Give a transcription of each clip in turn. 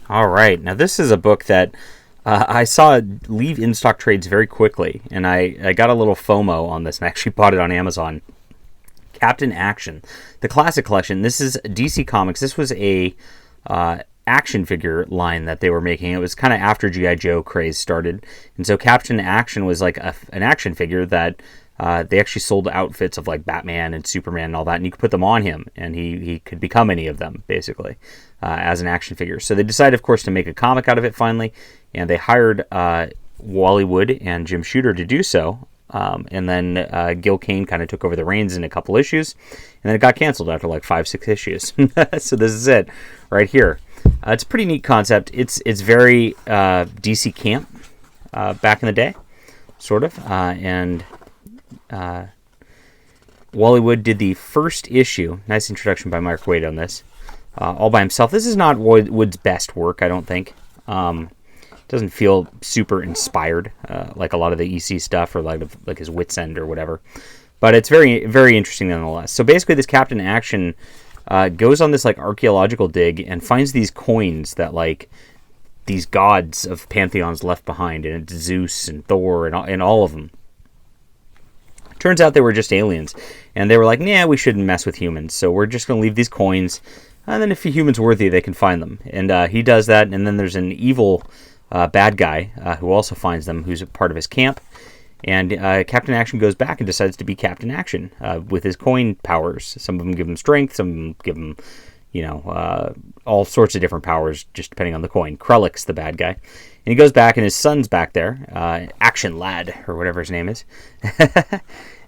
All right. Now, this is a book that I saw leave in stock trades very quickly, and I got a little FOMO on this and actually bought it on Amazon. Captain Action, the classic collection. This is DC Comics. This was a action figure line that they were making. It was kind of after G.I. Joe craze started, and so Captain Action was like an action figure that they actually sold outfits of like Batman and Superman and all that, and you could put them on him, and he could become any of them basically as an action figure. So they decided, of course, to make a comic out of it finally, and they hired Wally Wood and Jim Shooter to do so. And then Gil Kane kind of took over the reins in a couple issues, and then it got canceled after like 5-6 issues. So this is it right here. It's a pretty neat concept. It's very DC camp back in the day, sort of. And Wally Wood did the first issue. Nice introduction by Mark Waid on this, all by himself. This is not Wood's best work, I don't think. Doesn't feel super inspired like a lot of the EC stuff or like his Wits End or whatever, but it's very, very interesting nonetheless. So basically, this Captain Action goes on this like archaeological dig and finds these coins that like these gods of pantheons left behind, and it's Zeus and Thor and all of them. Turns out they were just aliens, and they were like, nah, we shouldn't mess with humans, so we're just going to leave these coins, and then if a human's worthy, they can find them. And he does that, and then there's an evil bad guy who also finds them, who's a part of his camp. And Captain Action goes back and decides to be Captain Action with his coin powers. Some of them give him strength, some of them give him, all sorts of different powers, just depending on the coin. Krellick's the bad guy. And he goes back, and his son's back there, Action Lad, or whatever his name is.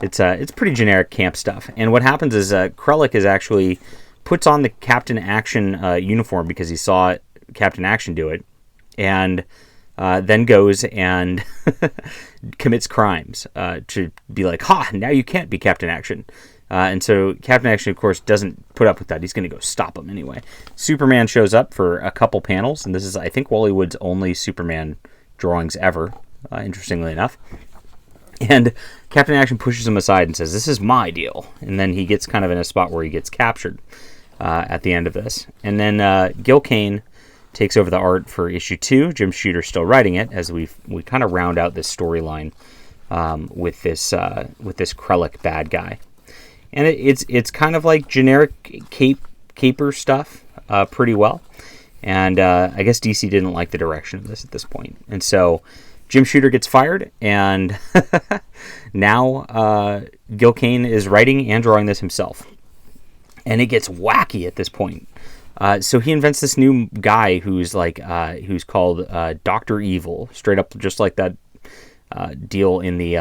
It's pretty generic camp stuff. And what happens is Krellick is actually puts on the Captain Action uniform because he saw Captain Action do it, and then goes and commits crimes to be like, ha, now you can't be Captain Action. And so Captain Action, of course, doesn't put up with that. He's going to go stop him anyway. Superman shows up for a couple panels, and this is, I think, Wally Wood's only Superman drawings ever, interestingly enough. And Captain Action pushes him aside and says, this is my deal. And then he gets kind of in a spot where he gets captured at the end of this. And then Gil Kane takes over the art for issue 2. Jim Shooter still writing it as we kind of round out this storyline with this Krellick bad guy, and it's kind of like generic caper stuff pretty well. And I guess DC didn't like the direction of this at this point, and so Jim Shooter gets fired, and now Gil Kane is writing and drawing this himself, and it gets wacky at this point. So he invents this new guy who's called Dr. Evil, straight up just like that deal in the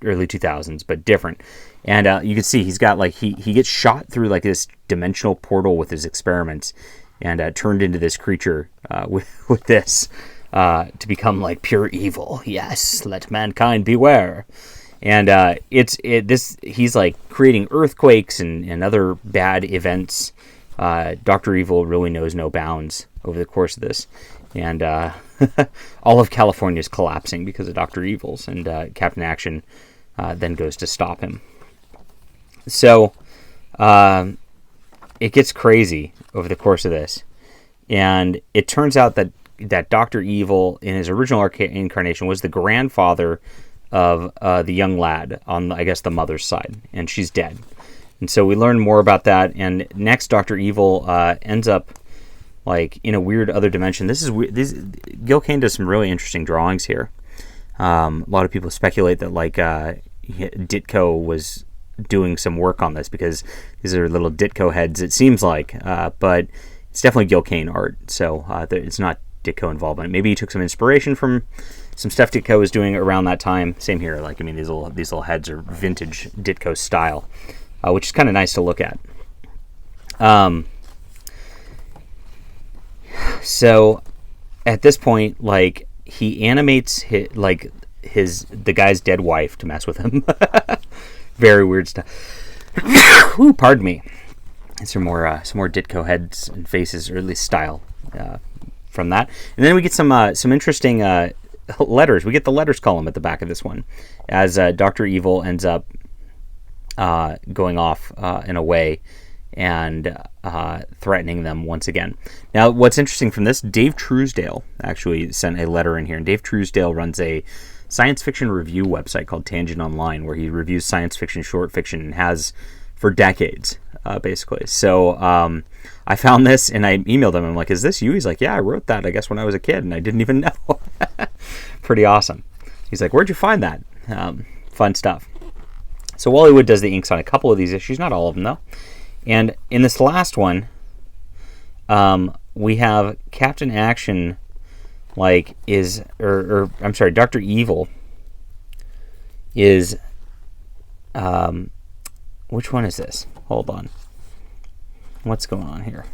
early 2000s, but different. And you can see he's got like he gets shot through like this dimensional portal with his experiments, and turned into this creature with this to become like pure evil. Yes, let mankind beware. And he's like creating earthquakes and other bad events. Dr. Evil really knows no bounds over the course of this, and all of California is collapsing because of Dr. Evil's, and Captain Action then goes to stop him. So it gets crazy over the course of this, and it turns out that Dr. Evil in his original incarnation was the grandfather of the young lad on, I guess, the mother's side, and she's dead. And so we learn more about that, and next Dr. Evil ends up like in a weird other dimension. Gil Kane does some really interesting drawings here. A lot of people speculate that like Ditko was doing some work on this because these are little Ditko heads, it seems like, but it's definitely Gil Kane art, so it's not Ditko involvement. Maybe he took some inspiration from some stuff Ditko was doing around that time. Same here, like, I mean, these little heads are vintage Ditko style. Which is kind of nice to look at. So at this point, like, he animates the guy's dead wife to mess with him. Very weird stuff. Ooh, pardon me. And some more Ditko heads and faces, or at least style, from that. And then we get some interesting letters. We get the letters column at the back of this one, as Dr. Evil ends up going off in a way, and threatening them once again. Now, what's interesting from this, Dave Truesdale actually sent a letter in here, and Dave Truesdale runs a science fiction review website called Tangent Online, where he reviews science fiction, short fiction, and has for decades, basically. So I found this, and I emailed him. I'm like, is this you? He's like, yeah, I wrote that, I guess, when I was a kid, and I didn't even know. Pretty awesome. He's like, where'd you find that? Fun stuff. So Wally Wood does the inks on a couple of these issues, not all of them, though. And in this last one, we have Captain Action, Dr. Evil is, which one is this? Hold on. What's going on here?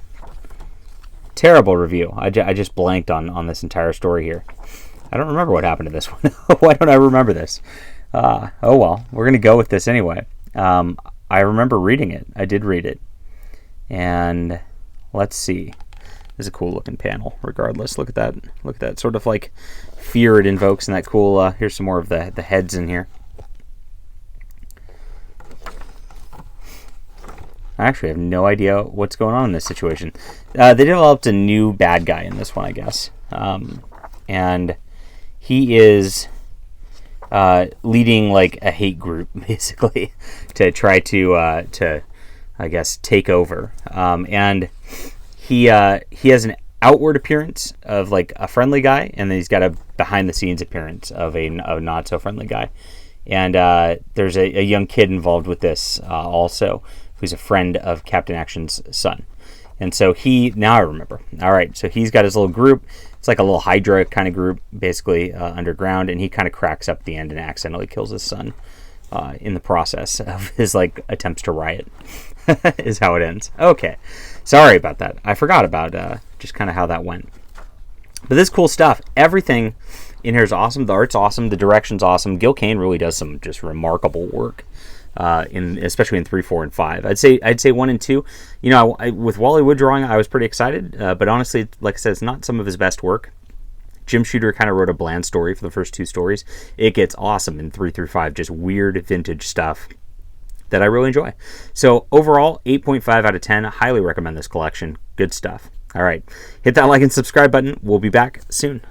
Terrible review. I just blanked on this entire story here. I don't remember what happened to this one. Why don't I remember this? Oh well, we're going to go with this anyway. I remember reading it. I did read it. And let's see. This is a cool looking panel, regardless. Look at that. Look at that sort of like fear it invokes, and that cool, here's some more of the heads in here. I actually have no idea what's going on in this situation. They developed a new bad guy in this one, I guess. And he is leading like a hate group, basically, to try to I guess, take over. And he has an outward appearance of like a friendly guy, and then he's got a behind the scenes appearance of a not so friendly guy. And there's a young kid involved with this also, who's a friend of Captain Action's son. And so now I remember. All right, so he's got his little group. It's like a little Hydra kind of group, basically underground, and he kind of cracks up at the end and accidentally kills his son in the process of his like attempts to riot. Is how it ends. Okay, sorry about that. I forgot about just kind of how that went. But this is cool stuff. Everything in here is awesome. The art's awesome. The direction's awesome. Gil Kane really does some just remarkable work. Especially in 3, 4, and 5. I'd say 1 and 2. You know, with Wally Wood drawing, I was pretty excited. But honestly, like I said, it's not some of his best work. Jim Shooter kind of wrote a bland story for the first 2 stories. It gets awesome in 3 through 5, just weird vintage stuff that I really enjoy. So overall, 8.5 out of 10. I highly recommend this collection. Good stuff. All right, hit that like and subscribe button. We'll be back soon.